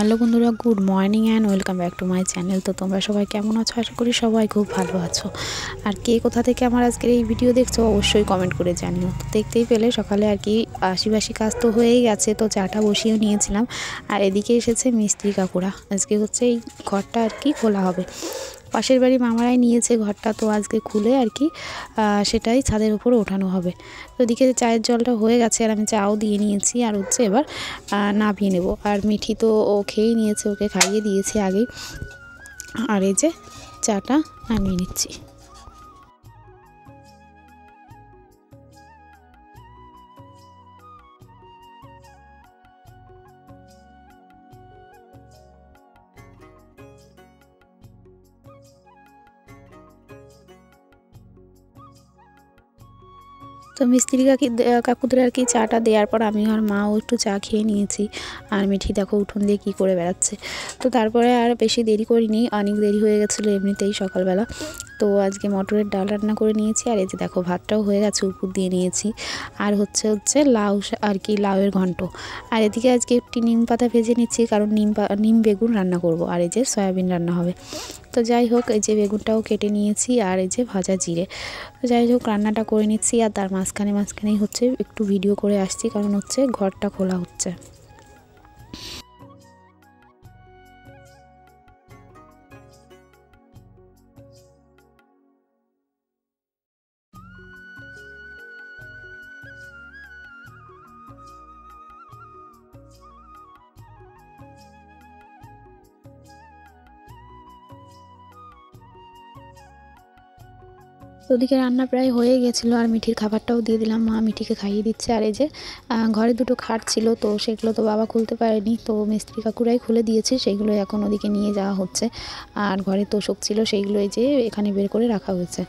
Hello বন্ধুরা, good morning and welcome back to my channel. তো তোমরা সবাই কেমন আছো? আশা করি সবাই খুব ভালো আছো। আর কে কোথা থেকে আমার আজকের এই ভিডিও দেখছো অবশ্যই কমেন্ট করে জানিও। তো দেখতেই পেলে সকালে আর কি আশিবাসি কাজ তো হয়েই গেছে, তো চাটা বসিয়েও নিয়েছিলাম। আর এদিকে এসেছে মিস্ত্রি কাকুরা। আজকে হচ্ছে এই ঘরটা আর কি খোলা হবে। পাশের বাড়ি মামারাই নিয়েছে ঘরটা, তো আজকে খুলে আর কি সেটাই ছাদের উপর ওঠানো হবে। তো এদিকে চায়ের জলটা হয়ে গেছে আর আমি চাও দিয়ে নিয়েছি, আর হচ্ছে এবার নামিয়ে নেব। আর মিঠি তো ও খেয়েই নিয়েছে, ওকে খাইয়ে দিয়েছি আগেই। আর এই যে চাটা নামিয়ে নিচ্ছি। তো মিস্ত্রি কাকুদের আর কি চাটা দেওয়ার পর আমি আর মাও একটু চা খেয়ে নিয়েছি। আর মিঠি দেখো উঠোন দিয়ে কী করে বেড়াচ্ছে। তো তারপরে আর বেশি দেরি করিনি, অনেক দেরি হয়ে গেছিলো এমনিতেই সকালবেলা। তো আজকে মটরের ডাল রান্না করে নিয়েছি। আর এই যে দেখো ভাতটাও হয়ে গেছে, উপর দিয়ে নিয়েছি। আর হচ্ছে লাউ আর কি লাউয়ের ঘন্ট। আর এদিকে আজকে একটি নিম পাতা ভেজে নিচ্ছি, কারণ নিম বেগুন রান্না করব। আর এই যে সয়াবিন রান্না হবে। তো যাই হোক, এই যে বেগুনটাও কেটে নিয়েছি, আর এই যে ভাজা জিরে। তো যাই হোক, রান্নাটা করে নিচ্ছি। আর তার মাঝখানেই হচ্ছে একটু ভিডিও করে আসছি, কারণ হচ্ছে ঘরটা খোলা হচ্ছে। তো ওদিকে রান্না প্রায় হয়ে গেছিলো, আর মিঠির খাবারটাও দিয়ে দিলাম। মা মিঠিকে খাইয়ে দিচ্ছে। আর এই যে ঘরে দুটো খাট ছিল, তো সেগুলো তো বাবা খুলতে পারেনি, তো মিস্ত্রি কাকুরাই খুলে দিয়েছে। সেইগুলো এখন ওদিকে নিয়ে যাওয়া হচ্ছে। আর ঘরে তোষক ছিল, সেইগুলো এই যে এখানে বের করে রাখা হয়েছে।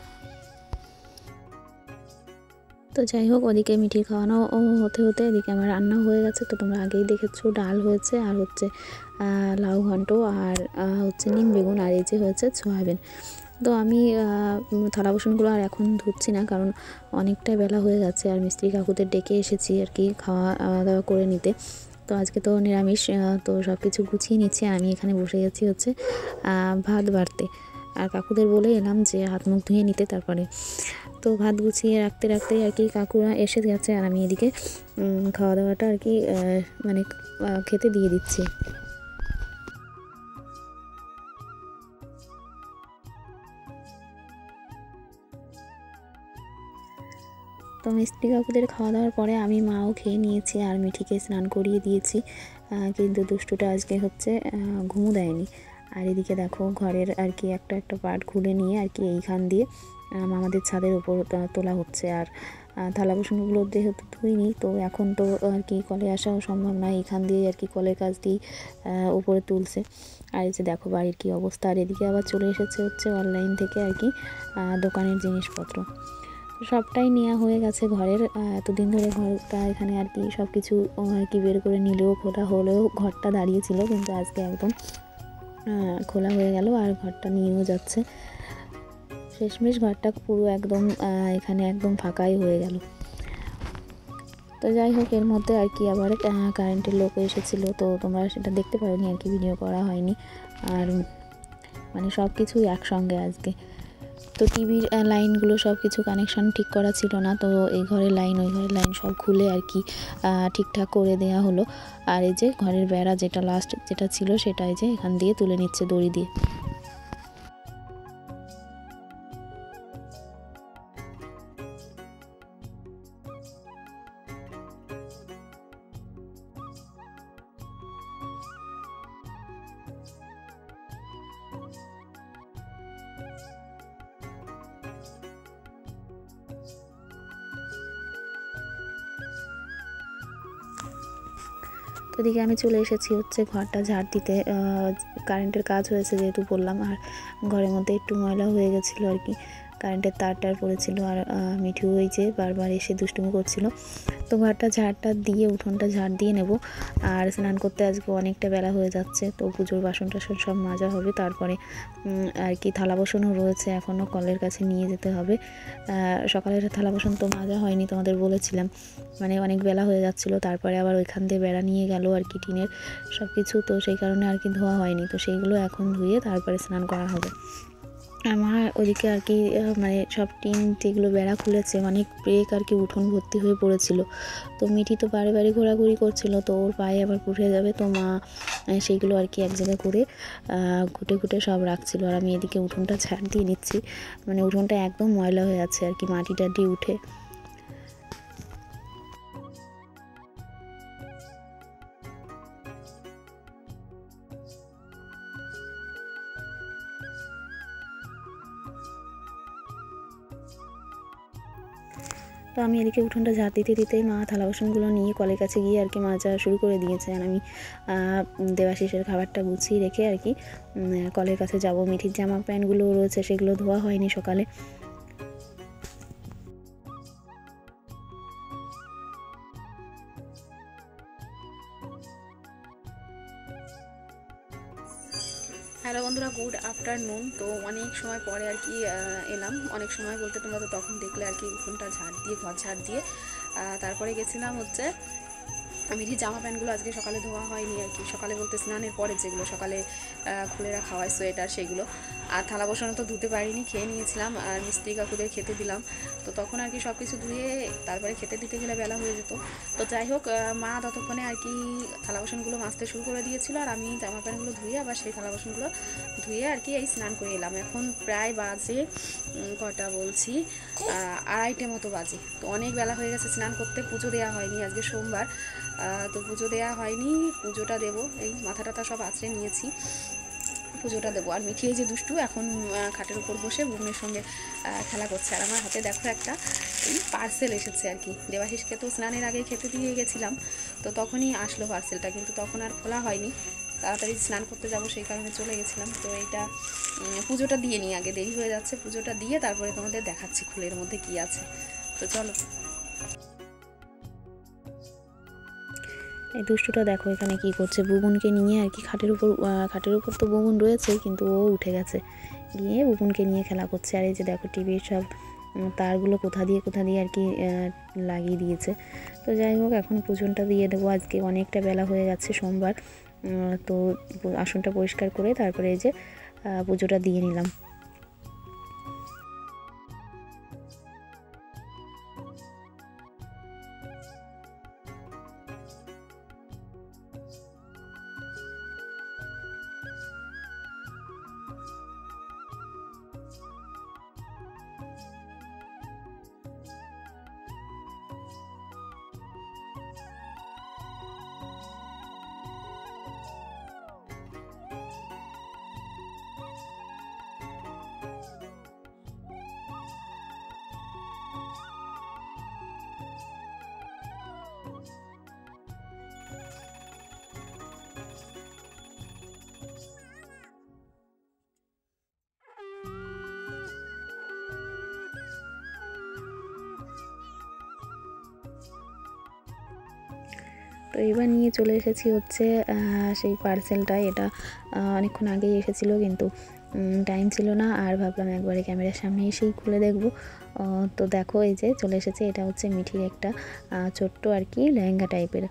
তো যাই হোক, ওদিকে মিঠির খাওয়ানো হতে হতে এদিকে আমার রান্নাও হয়ে গেছে। তো তোমরা আগেই দেখেছো, ডাল হয়েছে, আর হচ্ছে লাউ ঘন্ট, আর হচ্ছে নিম বেগুন, আর এই যে হয়েছে সয়াবিন। তো আমি থালা বাসনগুলো আর এখন ধুচ্ছি না, কারণ অনেকটাই বেলা হয়ে গেছে। আর মিস্ত্রি কাকুদের ডেকে এসেছি আর কি খাওয়া দাওয়া করে নিতে। তো আজকে তো নিরামিষ, তো সব কিছু গুছিয়ে নিচ্ছি। আর আমি এখানে বসে গেছি হচ্ছে ভাত বাড়তে। আর কাকুদের বলে এলাম যে হাত মুখ ধুয়ে নিতে। তারপরে তো ভাত গুছিয়ে রাখতেই আর কি কাকুরা এসে গেছে। আর আমি এদিকে খাওয়া দাওয়াটা আর কি মানে খেতে দিয়ে দিচ্ছি। তো মিস্ত্রি কাকুদের খাওয়া দাওয়ার পরে আমি মাও খেয়ে নিয়েছি, আর মিঠিকে স্নান করিয়ে দিয়েছি। কিন্তু দুষ্টুটা আজকে হচ্ছে ঘুমও দেয়নি। আর এদিকে দেখো ঘরের আর কি একটা পার্ট খুলে নিয়ে আর কি এইখান দিয়ে আমাদের ছাদের উপর তোলা হচ্ছে। আর থালা বাসনগুলো যেহেতু ধুইনি, তো এখন তো আর কি কলে আসাও সম্ভব নয়, এখান দিয়ে আর কি কলের কাছ দিয়ে উপরে তুলছে। আর এই যে দেখো বাড়ির কী অবস্থা। আর এদিকে আবার চলে এসেছে হচ্ছে অনলাইন থেকে আর কি দোকানের জিনিসপত্র। সবটাই নেওয়া হয়ে গেছে ঘরের। এতদিন ধরে ঘরটা এখানে আর কি সব কিছু আর কি বের করে নিলেও খোলা হলেও ঘরটা দাঁড়িয়েছিল, কিন্তু আজকে একদম খোলা হয়ে গেল। আর ঘরটা নিয়েও যাচ্ছে। শেষমেশ ঘরটা পুরো একদম এখানে একদম ফাঁকাই হয়ে গেল। তো যাই হোক, এর মধ্যে আর কি আবার কারেন্টের লোক এসেছিলো, তো তোমরা সেটা দেখতে পারোনি আর কি, ভিডিও করা হয়নি। আর মানে সব কিছুই একসঙ্গে আজকে। তো টিভির লাইনগুলো সব কিছু কানেকশান ঠিক করা ছিল না, তো এই ঘরের লাইন ওই ঘরের লাইন সব খুলে আর কি ঠিকঠাক করে দেওয়া হলো। আর এই যে ঘরের বেড়া যেটা লাস্ট যেটা ছিল, সেটাই যে এখান দিয়ে তুলে নিচ্ছে দড়ি দিয়ে। তো এদিকে আমি চলে এসেছি হচ্ছে ঘরটা ঝাড় দিতে। কারেন্টের কাজ হয়েছে যেহেতু বললাম, আর ঘরের মধ্যে একটু ময়লা হয়ে গেছিলো আর কি। কারেন্টের তার পড়েছিল। আর মিঠু ওই যে বারবার এসে দুষ্টুমি করছিল। তো ঘরটা ঝাড়টা দিয়ে উঠোনটা ঝাড় দিয়ে নেব। আর স্নান করতে আজকে অনেকটা বেলা হয়ে যাচ্ছে, তো পুজোর বাসন টাসন সব মাজা হবে। তারপরে আর কি থালা বাসনও রয়েছে, এখনও কলের কাছে নিয়ে যেতে হবে। সকালের থালা বাসন তো মাজা হয়নি, তোমাদের বলেছিলাম, মানে অনেক বেলা হয়ে যাচ্ছিলো। তারপরে আবার ওইখান দিয়ে বেড়া নিয়ে গেল আর কি টিনের সব কিছু, তো সেই কারণে আর কি ধোয়া হয়নি। তো সেইগুলো এখন ধুয়ে তারপরে স্নান করা হবে। আমার ওদিকে আর কি মানে সব টিন যেগুলো বেড়া খুলেছে, অনেক ব্রেক আর কি উঠোন ভর্তি হয়ে পড়েছিল। তো মিঠি তো বারে বারে ঘোরাঘুরি করছিল, তো ওর পায়ে আবার উঠে যাবে। তো মা সেইগুলো আর কি এক জায়গায় করে ঘুটে ঘুটে সব রাখছিল। আর আমি এদিকে উঠোনটা ঝাড় দিয়ে নিচ্ছি, মানে উঠোনটা একদম ময়লা হয়ে আছে আর কি, মাটি টাটি উঠে। তো আমি এদিকে উঠোনটা ঝাড় দিতে দিতেই মা থালা বাসনগুলো নিয়ে কলের কাছে গিয়ে আর কি মাজা শুরু করে দিয়েছে। আর আমি দেবাশিসের খাবারটা গুছিয়ে রেখে আর কি কলের কাছে যাব। মিঠির জামা প্যান্টগুলো রয়েছে, সেগুলো ধোয়া হয়নি সকালে। হ্যালো বন্ধুরা, গুড আফটারনুন। তো অনেক সময় পরে আর কি এলাম। অনেক সময় বলতে তোমরা তো তখন দেখলে আর কি উঠোনটা ঝাড় দিয়ে ঘর ঝাড় দিয়ে তারপরে গেছিলাম হচ্ছে মিঠির জামা প্যান্টগুলো আজকে সকালে ধোয়া হয়নি আর কি, সকালে বলতে স্নানের পরে যেগুলো সকালে খুলে রাখা হয় সোয়েটার সেগুলো। আর থালা বাসনও তো ধুতে পারিনি, খেয়ে নিয়েছিলাম আর মিস্ত্রি কাকুদের খেতে দিলাম। তো তখন আর কি সব কিছু ধুয়ে তারপরে খেতে দিতে গেলে বেলা হয়ে যেত। তো যাই হোক, মা ততক্ষণে আর কি থালা বাসনগুলো মাজতে শুরু করে দিয়েছিল, আর আমি জামা প্যান্টগুলো ধুয়ে আবার সেই থালা বাসনগুলো ধুয়ে আর কি এই স্নান করে এলাম। এখন প্রায় বাজে কটা বলছি, 2:30 মতো বাজে। তো অনেক বেলা হয়ে গেছে স্নান করতে। পুজো দেওয়া হয়নি, আজকে সোমবার, তো পুজো দেওয়া হয়নি। পুজোটা দেবো, এই মাথা টাথা সব আঁচড়ে নিয়েছি, পুজোটা দেবো। আর মিঠি এই যে দুষ্টু এখন খাটের উপর বসে বোনের সঙ্গে খেলা করছে। আর আমার হাতে দেখো একটা এই পার্সেল এসেছে আর কি, দেবাশিসকে তো স্নানের আগে খেতে দিয়ে গেছিলাম, তো তখনই আসলো পার্সেলটা, কিন্তু তখন আর খোলা হয়নি, তাড়াতাড়ি স্নান করতে যাব সেই কারণে চলে গেছিলাম। তো এইটা পুজোটা দিয়ে নিই আগে, দেরি হয়ে যাচ্ছে। পুজোটা দিয়ে তারপরে তোমাদের দেখাচ্ছি খুলের মধ্যে কি আছে। তো চলো। এই দুষ্টুটা দেখো এখানে কি করছে, বুবুনকে নিয়ে আর কি খাটের উপর তো বুবুন রয়েছে, কিন্তু ও উঠে গেছে, গিয়ে বুবুনকে নিয়ে খেলা করছে। আর এই যে দেখো টিভির সব তারগুলো কোথা দিয়ে আর কি লাগিয়ে দিয়েছে। তো যাই হোক, এখন পুজোটা দিয়ে দেবো। আজকে অনেকটা বেলা হয়ে গেছে, সোমবার। তো আসনটা পরিষ্কার করে তারপরে এই যে পুজোটা দিয়ে নিলাম। তো এবার নিয়ে চলে এসেছি হচ্ছে সেই পার্সেলটা। এটা অনেকক্ষণ আগেই এসেছিলো, কিন্তু টাইম ছিল না, আর ভাবলাম একবারে ক্যামেরার সামনে এসেই খুলে দেখব। তো দেখো এই যে চলে এসেছে, এটা হচ্ছে মিঠির একটা ছোট্ট আর কি লেহেঙ্গা টাইপের,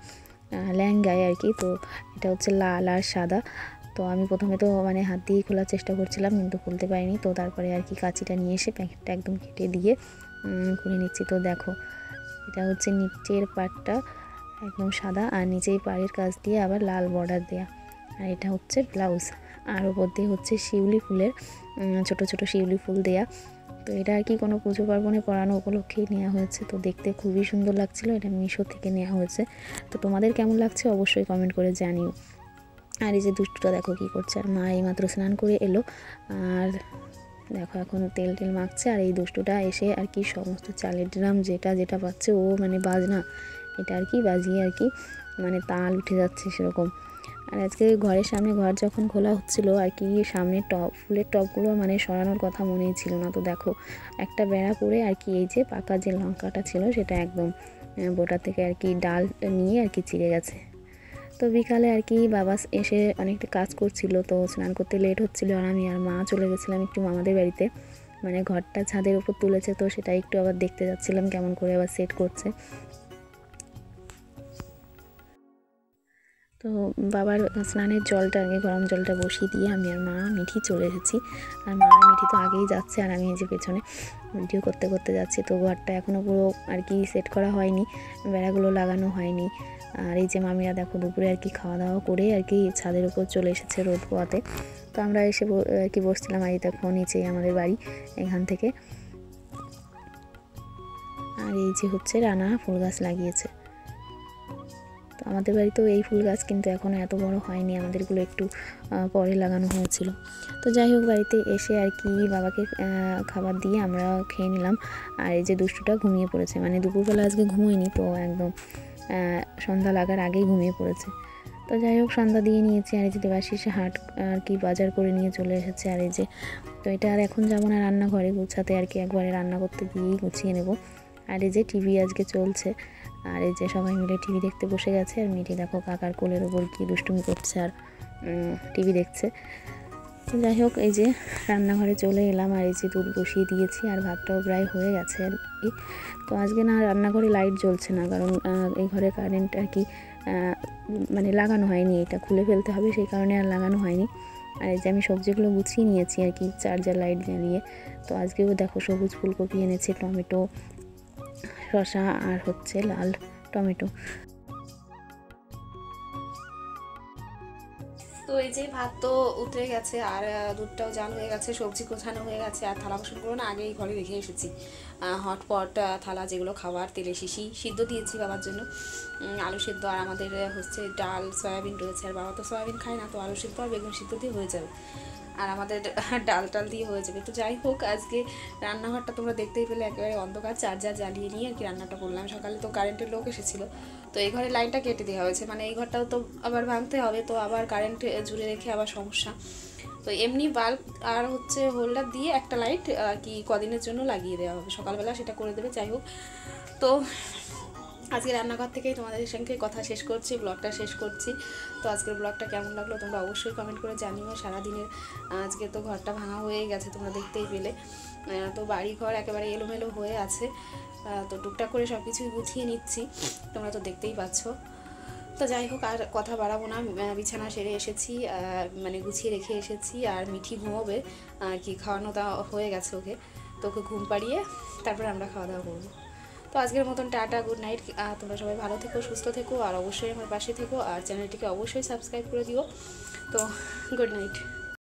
লেহেঙ্গায় আর কি। তো এটা হচ্ছে লাল আর সাদা। তো আমি প্রথমে তো মানে হাত দিয়ে খোলার চেষ্টা করছিলাম, কিন্তু খুলতে পারিনি। তো তারপরে আর কি কাঁচিটা নিয়ে এসে প্যাকেটটা একদম কেটে দিয়ে খুলে নিচ্ছি। তো দেখো এটা হচ্ছে নিচের পাটটা একদম সাদা, আর নিচেই পাড়ের কাছ দিয়ে আবার লাল বর্ডার দেয়া, আর এটা হচ্ছে ব্লাউজ। আর ওপর দিয়ে হচ্ছে শিউলি ফুলের ছোট ছোট শিউলি ফুল দেয়া। তো এটা আর কি কোনো পুজো পার্বণে পরানো উপলক্ষেই নেওয়া হয়েছে। তো দেখতে খুবই সুন্দর লাগছিলো, এটা মিশো থেকে নেওয়া হয়েছে। তো তোমাদের কেমন লাগছে অবশ্যই কমেন্ট করে জানিও। আর এই যে দুষ্টুটা দেখো কী করছে, আর মা এইমাত্র স্নান করে এলো, আর দেখো এখন তেল মাখছে। আর এই দুষ্টুটা এসে আর কি সমস্ত চালের ড্রাম যেটা পাচ্ছে ও মানে বাজনা এটা আর কি বাজিয়ে আর কি মানে তাল উঠে যাচ্ছে সেরকম। আর আজকে ঘরের সামনে ঘর যখন খোলা হচ্ছিলো আর কি, সামনের ফুলের টবগুলো মানে সরানোর কথা মনেই ছিল না। তো দেখো একটা বেড়া পড়ে আর কি এই যে পাকা যে লঙ্কাটা ছিল সেটা একদম বোটা থেকে আর কি ডাল নিয়ে আর কি চিড়ে গেছে। তো বিকালে আর কি বাবা এসে অনেকটা কাজ করছিল, তো স্নান করতে লেট হচ্ছিলো আর আমি আর মা চলে গেছিলাম একটু মামাদের বাড়িতে, মানে ঘরটা ছাদের উপর তুলেছে তো সেটা একটু আবার দেখতে যাচ্ছিলাম কেমন করে আবার সেট করছে। তো বাবার স্নানের জলটা আগে গরম জলটা বসিয়ে দিয়ে আমি আর মা মিঠি চলে এসেছি। আর মা আর মিঠি তো আগেই যাচ্ছে আর আমি এই যে পেছনে ভিডিও করতে করতে যাচ্ছি। তো ঘরটা এখনও পুরো আর কি সেট করা হয়নি, বেড়াগুলো লাগানো হয়নি। আর এই যে মামিরা দেখো দুপুরে আর কি খাওয়া দাওয়া করে আর কি ছাদের উপর চলে এসেছে রোদ পোয়াতে। তো আমরা এসে আর কি বসছিলাম। আর এই দেখো নিচেই আমাদের বাড়ি এখান থেকে। আর এই যে হচ্ছে রানা ফুল গাছ লাগিয়েছে। তো আমাদের বাড়িতেও এই ফুল গাছ কিন্তু এখনও এত বড় হয়নি, আমাদেরগুলো একটু পরে লাগানো হয়েছিল। তো যাই হোক বাড়িতে এসে আর কি বাবাকে খাবার দিয়ে আমরা খেয়ে নিলাম। আর এই যে দুষ্টুটা ঘুমিয়ে পড়েছে, মানে দুপুরবেলা আজকে ঘুমোয়নি, তো একদম সন্ধ্যা লাগার আগেই ঘুমিয়ে পড়েছে। তো যাই হোক সন্ধ্যা দিয়ে নিয়েছি। আর এই যে দেবাশিস হাট আর কি বাজার করে নিয়ে চলে এসেছে। আর এই যে তো এটা আর এখন যাবো না রান্নাঘরে গুছাতে, আর কি একবারে রান্না করতে গিয়েই গুছিয়ে নেব। আর এই যে টিভি আজকে চলছে, আর এই যে সবাই মিলে টিভি দেখতে বসে গেছে। আর মিটি দেখো কাকার কোলের ওপর কি দুষ্টুমি করছে আর টিভি দেখছে। তো যাই হোক এই যে রান্নাঘরে চলে এলাম। আর এই যে দুধ বসিয়ে দিয়েছি আর ভাতটাও প্রায় হয়ে গেছে আর কি। তো আজকে না রান্নাঘরে লাইট জ্বলছে না, কারণ এই ঘরে কারেন্ট আর কি মানে লাগানো হয়নি, এটা খুলে ফেলতে হবে সেই কারণে আর লাগানো হয়নি। আর এই যে আমি সবজিগুলো গুছিয়ে নিয়েছি আর কি চার্জার লাইট জ্বালিয়ে। তো আজকেও দেখো সবুজ ফুলকপি এনেছে, টমেটো, শসা আর হচ্ছে লাল টমেটো। তো এই যে ভাত তো উতরে গেছে আর দুধটাও জাল হয়ে গেছে, সবজি গোছানো হয়ে গেছে। আর থালা বাসনগুলো না আগেই ঘরে রেখে এসেছি, হটপট থালা যেগুলো খাবার, তেলে শিশি সিদ্ধ দিয়েছি বাবার জন্য, আলু সিদ্ধ। আর আমাদের হচ্ছে ডাল সয়াবিন রয়েছে, আর বাবা তো সয়াবিন খায় না, তো আলু সিদ্ধ আর বেগুন সিদ্ধ দিয়ে হয়ে যাবে। আর আমাদের ডাল টাল দিয়ে হয়ে যাবে। তো যাই হোক আজকে রান্নাঘরটা তোমরা দেখতেই পেলে একেবারে অন্ধকার, চার্জার জ্বালিয়ে নিয়ে আর কি রান্নাটা করলাম। সকালে তো কারেন্টের লোক এসেছিলো, তো এই ঘরে লাইনটা কেটে দেওয়া হয়েছে, মানে এই ঘরটাও তো আবার ভাঙতে হবে, তো আবার কারেন্ট জুড়ে রেখে আবার সমস্যা। তো এমনি বাল্ব আর হচ্ছে হোল্ডার দিয়ে একটা লাইট আর কি কদিনের জন্য লাগিয়ে দেওয়া হবে, সকালবেলা সেটা করে দেবে। যাই হোক তো আজকে রান্নাঘর থেকেই তোমাদের সঙ্গে কথা শেষ করছি, ব্লগটা শেষ করছি। তো আজকের ব্লগটা কেমন লাগলো তোমরা অবশ্যই কমেন্ট করে জানিও। সারাদিনের আজকে তো ঘরটা ভাঙা হয়ে গেছে, তোমরা দেখতেই পেলে। তো বাড়ি ঘর একেবারে এলোমেলো হয়ে আছে, তো টুকটাক করে সব কিছুই গুছিয়ে নিচ্ছি, তোমরা তো দেখতেই পাচ্ছ। তো যাই হোক আর কথা বাড়াবো না, বিছানা সেরে এসেছি, মানে গুছিয়ে রেখে এসেছি। আর মিঠি ঘুমোবে আর কি, খাওয়ানো দাওয়া হয়ে গেছে ওকে, তো ওকে ঘুম পাড়িয়ে তারপরে আমরা খাওয়া দাওয়া করবো। তো আজকের মতন টাটা, গুড নাইট। তোমরা সবাই ভালো থেকো, সুস্থ থেকো, আর অবশ্যই আমার পাশে থেকো, আর চ্যানেলটিকে অবশ্যই সাবস্ক্রাইব করে দিও। তো গুড নাইট।